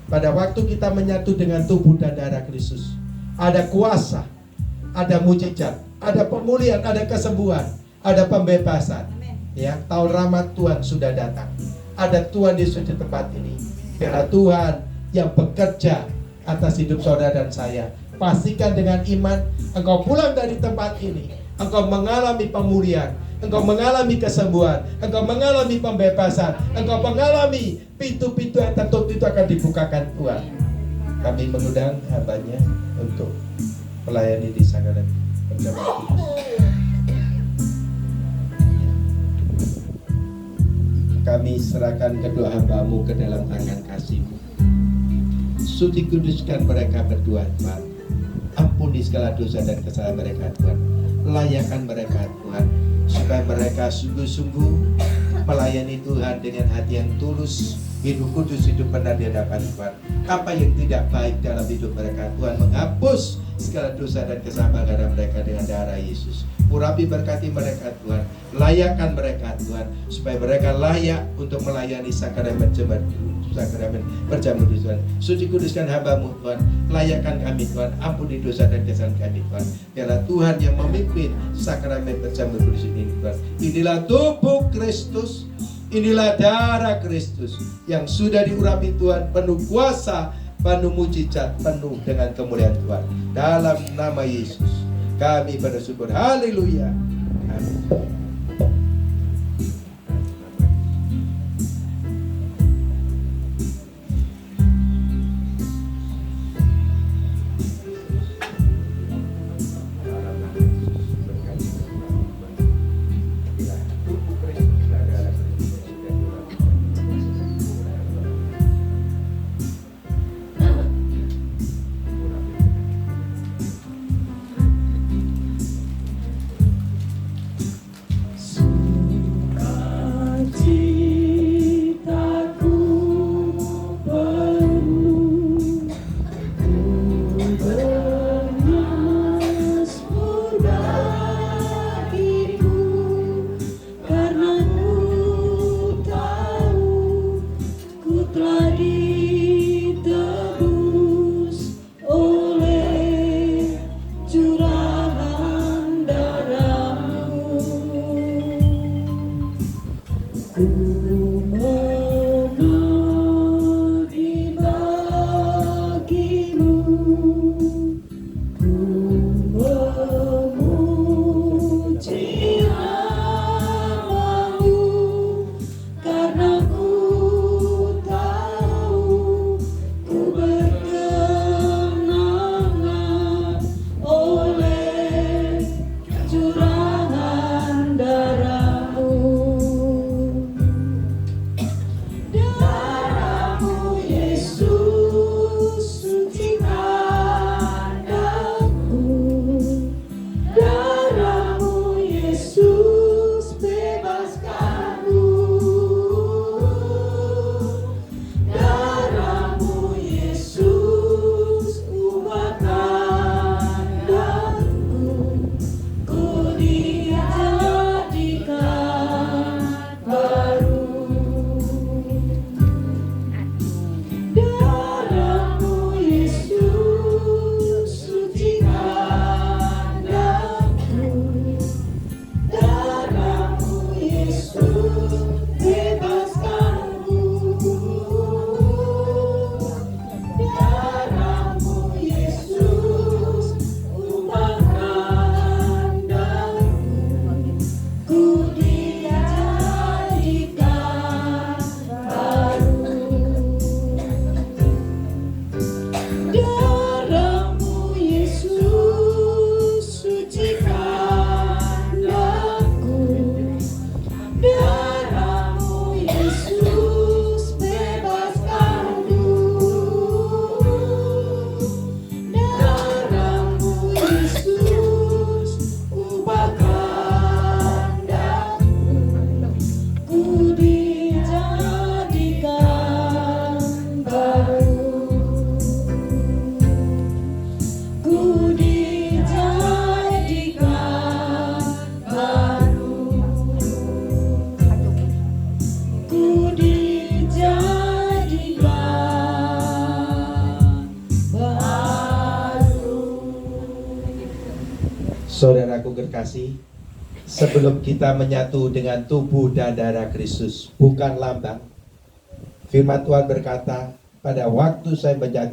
Pada waktu kita menyatu dengan tubuh dan darah Kristus, ada kuasa, ada mujizat, ada pemulihan, ada kesembuhan, ada pembebasan. Ya, tahun Ramadan Tuhan sudah datang. Ada Tuhan Yesus di tempat ini. Biarlah Tuhan yang bekerja atas hidup saudara dan saya. Pastikan dengan iman, engkau pulang dari tempat ini, engkau mengalami pemulihan, engkau mengalami kesembuhan, engkau mengalami pembebasan, engkau mengalami pintu-pintu yang tertutup itu akan dibukakan Tuhan. Kami mengundang hambanya untuk melayani di sana dan perjamuan kudus. Kami serahkan kedua hambamu ke dalam tangan kasih-Mu. Suci kuduskan mereka berdua, Tuhan. Ampuni segala dosa dan kesalahan mereka Tuhan. Layakan mereka Tuhan, supaya mereka sungguh-sungguh melayani Tuhan dengan hati yang tulus. Hidup kudus, hidup benar di hadapan Tuhan. Apa yang tidak baik dalam hidup mereka, Tuhan menghapus segala dosa dan kesalahan mereka dengan darah Yesus. Urapi, berkati mereka Tuhan, layakkan mereka Tuhan, supaya mereka layak untuk melayani sakramen berjamur di Tuhan. Suci kuduskan hamba-Mu Tuhan, layakkan kami Tuhan, ampuni dosa dan kesalahan kami Tuhan. Biarlah Tuhan yang memimpin sakramen berjamur kudus ini Tuhan. Inilah tubuh Kristus, inilah darah Kristus yang sudah diurapi Tuhan, penuh kuasa, penuh mujizat, penuh dengan kemuliaan Tuhan. Dalam nama Yesus kami bersyukur. Haleluya. Amin. Saudaraku kekasih, sebelum kita menyatu dengan tubuh dan darah Kristus, bukan lambang. Firman Tuhan berkata, pada waktu saya baca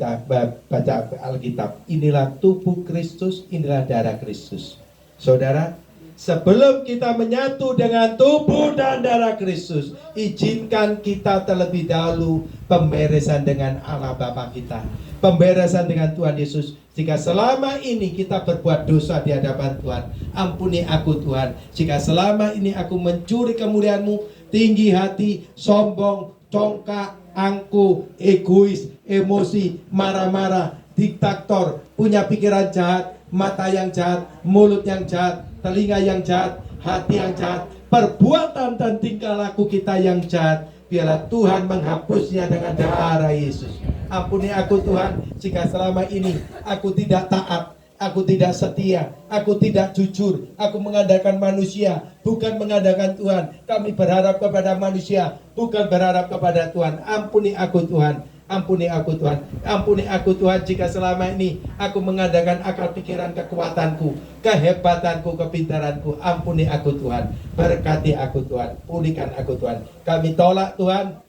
Alkitab, inilah tubuh Kristus, inilah darah Kristus. Saudara, sebelum kita menyatu dengan tubuh dan darah Kristus, izinkan kita terlebih dahulu pemberesan dengan Allah Bapa kita, pemberesan dengan Tuhan Yesus. Jika selama ini kita berbuat dosa di hadapan Tuhan, ampuni aku Tuhan. Jika selama ini aku mencuri kemuliaan-Mu, tinggi hati, sombong, congkak, angkuh, egois, emosi, marah-marah, diktator, punya pikiran jahat, mata yang jahat, mulut yang jahat, telinga yang jahat, hati yang jahat, perbuatan dan tingkah laku kita yang jahat. Biarlah Tuhan menghapusnya dengan darah Yesus. Ampuni aku Tuhan, jika selama ini aku tidak taat, aku tidak setia, aku tidak jujur, aku mengandalkan manusia, bukan mengandalkan Tuhan. Kami berharap kepada manusia, bukan berharap kepada Tuhan. Ampuni aku Tuhan, ampuni aku Tuhan, ampuni aku Tuhan jika selama ini aku mengandalkan akal pikiran kekuatanku, kehebatanku, kepintaranku. Ampuni aku Tuhan, berkati aku Tuhan, pulihkan aku Tuhan. Kami tolak Tuhan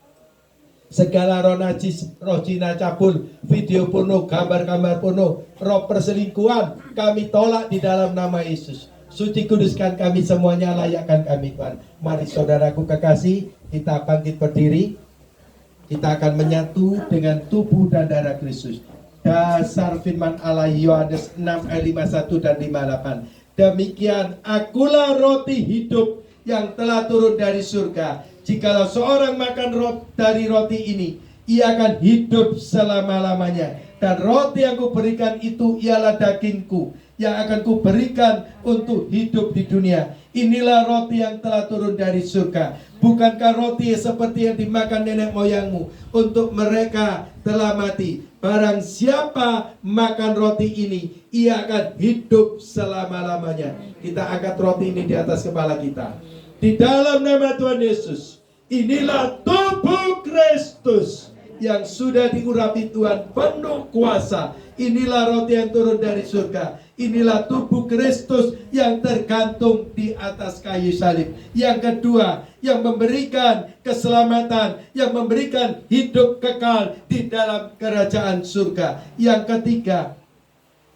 segala roh najis, roh zina cabul, video porno, gambar-gambar porno, roh perselingkuhan. Kami tolak di dalam nama Yesus. Suci kuduskan kami semuanya, layakkan kami Tuhan. Mari saudaraku kekasih, kita bangkit berdiri. Kita akan menyatu dengan tubuh dan darah Kristus. Dasar firman Allah Yohanes 6 ayat 51 dan 58. Demikian, akulah roti hidup yang telah turun dari surga. Jikalau seorang makan dari roti ini, ia akan hidup selama-lamanya. Dan roti yang kuberikan itu ialah dagingku, yang akan kuberikan untuk hidup di dunia. Inilah roti yang telah turun dari surga. Bukankah roti seperti yang dimakan nenek moyangmu? Untuk mereka telah mati. Barang siapa makan roti ini, ia akan hidup selama-lamanya. Kita angkat roti ini di atas kepala kita. Di dalam nama Tuhan Yesus, inilah tubuh Kristus yang sudah diurapi Tuhan penuh kuasa. Inilah roti yang turun dari surga. Inilah tubuh Kristus yang tergantung di atas kayu salib. Yang kedua, yang memberikan keselamatan, yang memberikan hidup kekal di dalam kerajaan surga. Yang ketiga,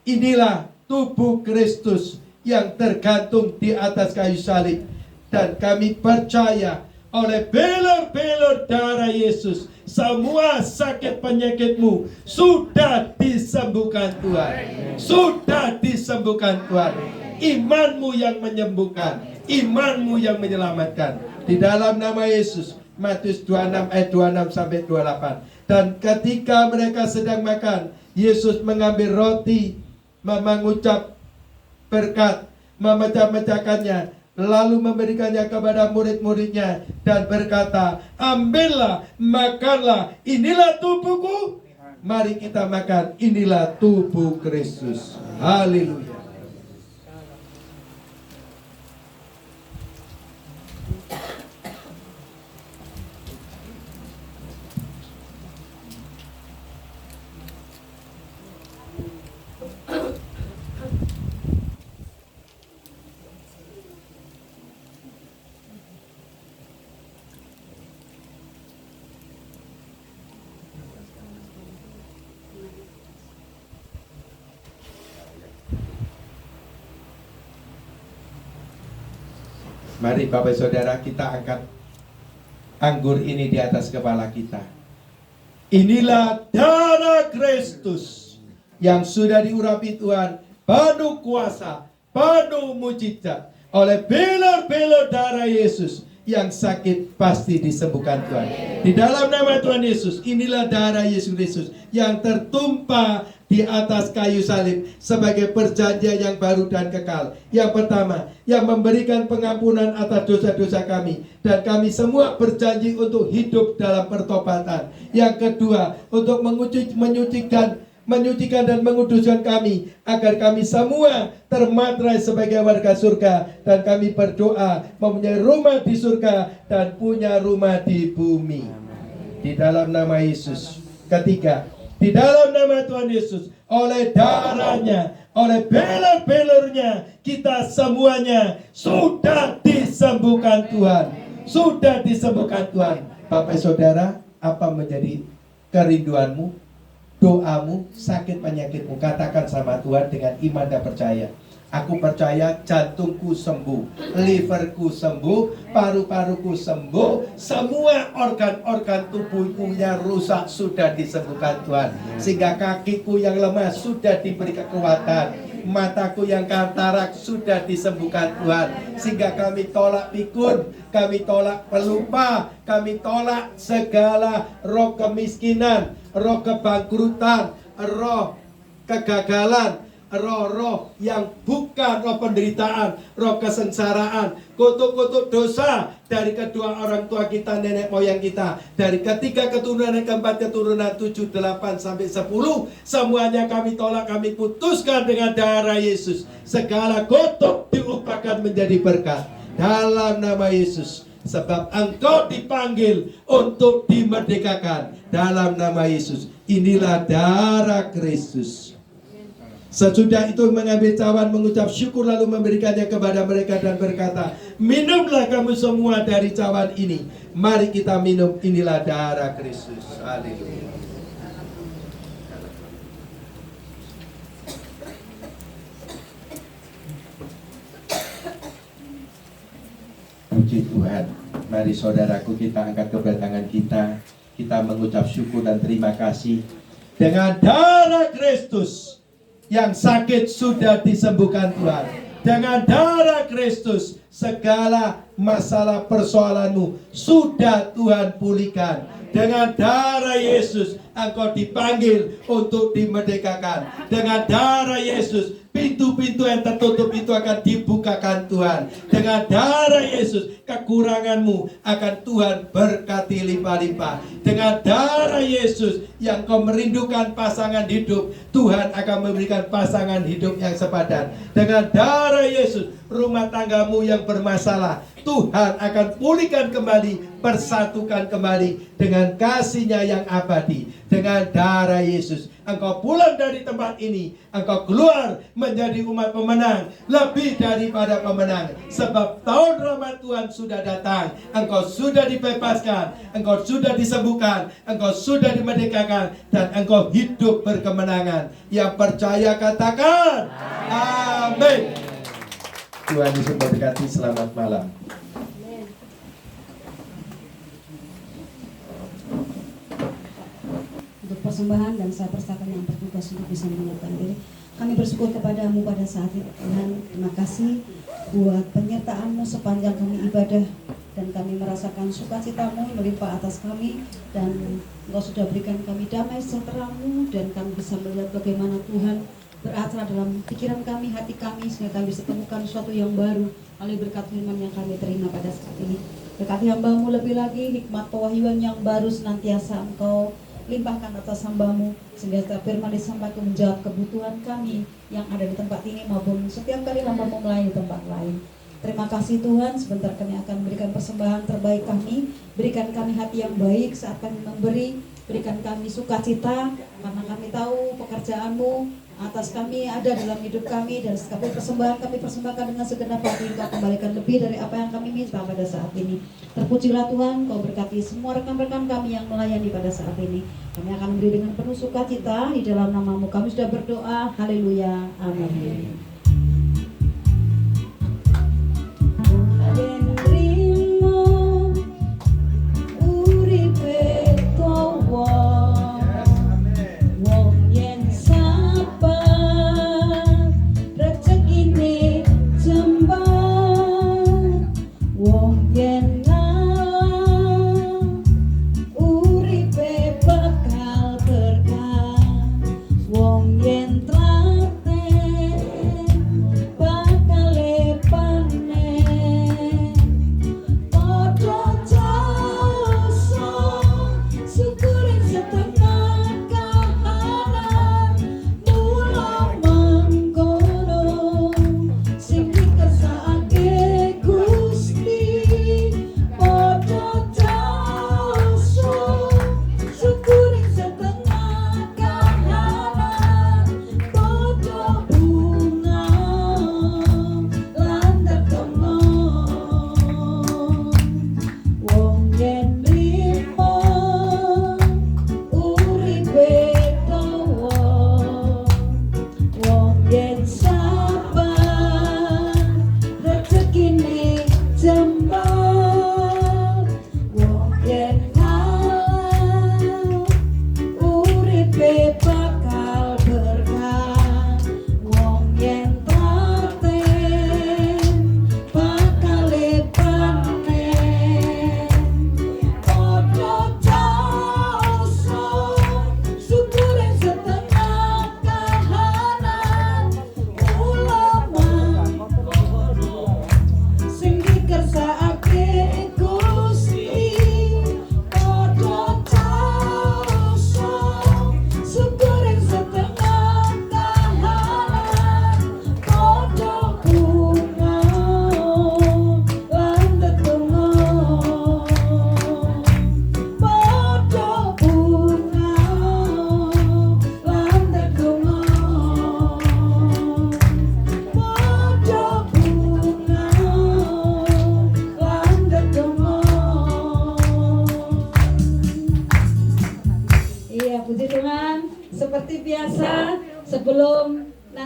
inilah tubuh Kristus yang tergantung di atas kayu salib. Dan kami percaya oleh belor-belor darah Yesus, semua sakit penyakitmu sudah disembuhkan Tuhan. Sudah disembuhkan Tuhan. Imanmu yang menyembuhkan, imanmu yang menyelamatkan. Di dalam nama Yesus. Matius 26 ayat 26 sampai 28. Dan ketika mereka sedang makan, Yesus mengambil roti, mengucap berkat, memecah-mecahkannya, lalu memberikannya kepada murid-muridnya dan berkata, ambillah, makanlah, inilah tubuhku. Mari kita makan, inilah tubuh Kristus. Haleluya. Mari Bapak Saudara, kita angkat anggur ini di atas kepala kita. Inilah darah Kristus yang sudah diurapi Tuhan, penuh kuasa, penuh mujizat. Oleh belor-belor darah Yesus, yang sakit pasti disembuhkan Tuhan. Di dalam nama Tuhan Yesus, inilah darah Yesus Kristus yang tertumpah di atas kayu salib sebagai perjanjian yang baru dan kekal. Yang pertama, yang memberikan pengampunan atas dosa-dosa kami, dan kami semua berjanji untuk hidup dalam pertobatan. Yang kedua, untuk menyucikan dan menguduskan kami, agar kami semua termaterai sebagai warga surga, dan kami berdoa mempunyai rumah di surga dan punya rumah di bumi. Di dalam nama Yesus. Ketiga, di dalam nama Tuhan Yesus, oleh darahnya, oleh belor-belornya, kita semuanya sudah disembuhkan Tuhan. Sudah disembuhkan Tuhan. Bapak Saudara, apa menjadi kerinduanmu, doamu, sakit penyakitmu? Katakan sama Tuhan dengan iman dan percaya. Aku percaya jantungku sembuh, liverku sembuh, paru-paruku sembuh, semua organ-organ tubuhku yang rusak sudah disembuhkan Tuhan. Sehingga kakiku yang lemah sudah diberi kekuatan, mataku yang katarak sudah disembuhkan Tuhan. Sehingga kami tolak pikun, kami tolak pelupa, kami tolak segala roh kemiskinan, roh kebangkrutan, roh kegagalan, roh-roh yang bukan roh penderitaan, roh kesengsaraan, kutuk-kutuk dosa dari kedua orang tua kita, nenek moyang kita, dari ketiga keturunan, keempat keturunan, 7, 8 sampai 10, semuanya kami tolak, kami putuskan dengan darah Yesus. Segala kutuk diubahkan menjadi berkat dalam nama Yesus. Sebab engkau dipanggil untuk dimerdekakan dalam nama Yesus. Inilah darah Kristus. Sesudah itu mengambil cawan, mengucap syukur, lalu memberikannya kepada mereka dan berkata, minumlah kamu semua dari cawan ini. Mari kita minum, inilah darah Kristus. Haleluya. Puji Tuhan. Mari saudaraku, kita angkat kedatangan kita. Kita mengucap syukur dan terima kasih. Dengan darah Kristus yang sakit sudah disembuhkan Tuhan. Dengan darah Kristus segala masalah persoalanmu sudah Tuhan pulihkan. Dengan darah Yesus engkau dipanggil untuk dimerdekakan. Dengan darah Yesus pintu-pintu yang tertutup itu akan dibukakan Tuhan. Dengan darah Yesus kekuranganmu akan Tuhan berkati limpah-limpah. Dengan darah Yesus yang kau merindukan pasangan hidup, Tuhan akan memberikan pasangan hidup yang sepadan. Dengan darah Yesus rumah tanggamu yang bermasalah, Tuhan akan pulihkan kembali, persatukan kembali dengan kasih-Nya yang abadi. Dengan darah Yesus engkau pulang dari tempat ini, engkau keluar menjadi umat pemenang, lebih daripada pemenang. Sebab tahun rahmat Tuhan sudah datang. Engkau sudah dibebaskan, engkau sudah disembuhkan, engkau sudah dimerdekakan, dan engkau hidup berkemenangan. Yang percaya katakan amin. Tuhan Yesus memberkati. Selamat malam. Untuk persembahan dan saya persilakan yang bertugas untuk bisa menyiapkan diri. Kami bersyukur kepadamu pada saat ini Tuhan. Terima kasih buat penyertaan-Mu sepanjang kami ibadah, dan kami merasakan sukacita-Mu melimpah atas kami, dan Engkau sudah berikan kami damai sejahtera-Mu, dan kami bisa melihat bagaimana Tuhan beracara dalam pikiran kami, hati kami, sehingga kami bisa temukan sesuatu yang baru melalui berkat firman yang kami terima pada saat ini. Berkati hamba-Mu lebih lagi, hikmat pewahyuan yang baru senantiasa Engkau limpahkan atas hamba-Mu, sehingga setiap firman disampaikan menjawab kebutuhan kami yang ada di tempat ini maupun setiap kali hamba-Mu melayani tempat lain. Terima kasih Tuhan. Sebentar kami akan memberikan persembahan terbaik kami. Berikan kami hati yang baik saat kami memberi. Berikan kami sukacita, karena kami tahu pekerjaan-Mu atas kami ada dalam hidup kami, dan setiap persembahan kami persembahkan dengan segenap hati. Engkau kembalikan lebih dari apa yang kami minta pada saat ini. Terpujilah Tuhan. Kau berkati semua rekan-rekan kami yang melayani pada saat ini. Kami akan beri dengan penuh sukacita di dalam nama-Mu. Kami sudah berdoa. Haleluya. Amin. Wong yen trate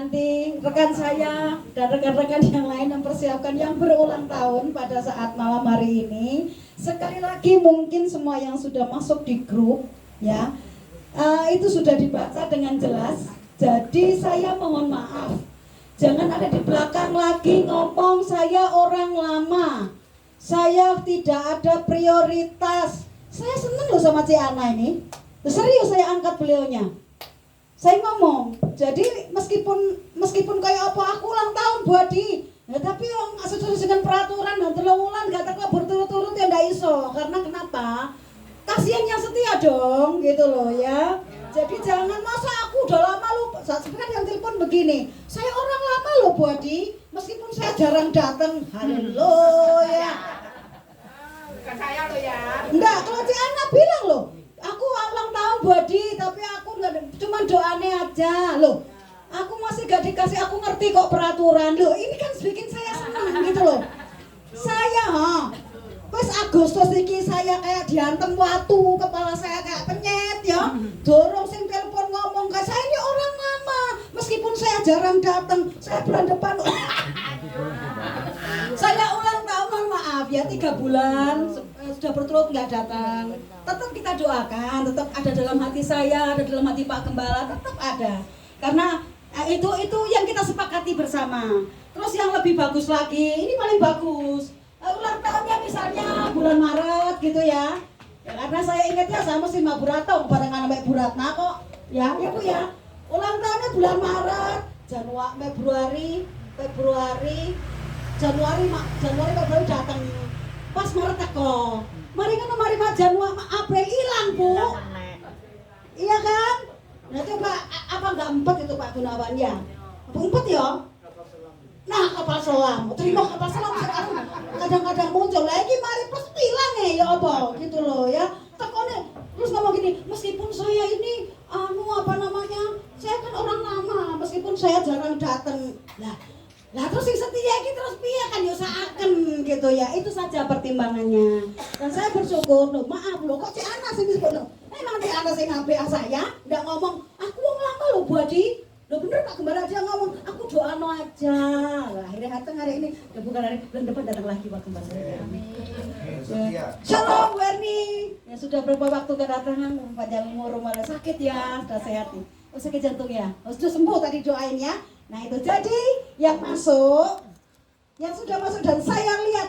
nanti rekan saya dan rekan-rekan yang lain mempersiapkan yang berulang tahun pada saat malam hari ini. Sekali lagi mungkin semua yang sudah masuk di grup ya, itu sudah dibaca dengan jelas. Jadi saya mohon maaf, jangan ada di belakang lagi ngomong saya orang lama, saya tidak ada prioritas. Saya seneng loh sama Cik Ana ini, serius saya angkat beliaunya. Saya ngomong, jadi meskipun kayak apa aku ulang tahun Budi, ya, tapi yang sesuai dengan peraturan dan telungulan gak tak berturut-turut ya ndak iso. Karena kenapa? Kasihan yang setia dong, gitu loh ya. Jadi jangan masa aku udah lama lupa. Sebenarnya yang telepon begini, saya orang lama loh Budi, meskipun saya jarang datang. Haleluya. Bukan saya lo ya. Enggak, kalau Cik Ana bilang loh, aku ulang tahun Budi, tapi aku cuma doane aja loh. Aku masih gak dikasih, aku ngerti kok peraturan loh. Ini kan bikin saya senang gitu loh. Saya, pas Agustus ini saya kayak diantem watu, kepala saya kayak penyet ya. Dorong sing telepon ngomong ke saya ini orang lama, meskipun saya jarang datang. Saya bulan depan saya ulang tahun, mohon maaf ya 3 bulan sudah berturut nggak datang. Tetap kita doakan, tetap ada dalam hati saya, ada dalam hati Pak Gembala, tetap ada. Karena itu yang kita sepakati bersama. Terus yang lebih bagus lagi, ini paling bagus. Ulang tahunnya misalnya bulan Maret gitu ya. Ya karena saya ingatnya sama si Mbak Burato, barengan sama Bu Ratna kok. Ya, Bu ya. Ulang tahunnya bulan Maret, Januari, Februari datang. Pas Maret teko. Mari Januari, April hilang, Bu. Iya kan? Nah coba apa enggak empet itu Pak Gunawan ya? Apa empet ya? Nah kapal selam, terima kapal selam sekarang kadang-kadang muncul lagi mari plus hilang ya apa gitu loh ya. Tekone terus ngomong gini, meskipun saya ini saya kan orang lama, meskipun saya jarang datang. Lah terus yang setia ini terus piye kan ya usahaken gitu ya. Itu saja pertimbangannya. Dan saya bersyukur loh, maaf loh kok Cik Ana sing disebut loh. Emang Cik Ana sing ngabek saya, ndak ngomong aku wong lama loh Budi. Loh bener Pak Gembala dia ngomong, aku doano aja. Lah akhirnya datang hari ini, ya bukan hari bulan depan datang lagi Pak Gembala. Amin. Shalom Bu Erni. Ya sudah berapa waktu kedatangan, panjang umur malah sakit ya, sudah sehat nih. Oh sakit jantung ya, sudah sembuh tadi doain ya. Nah itu jadi yang sudah masuk dan saya lihat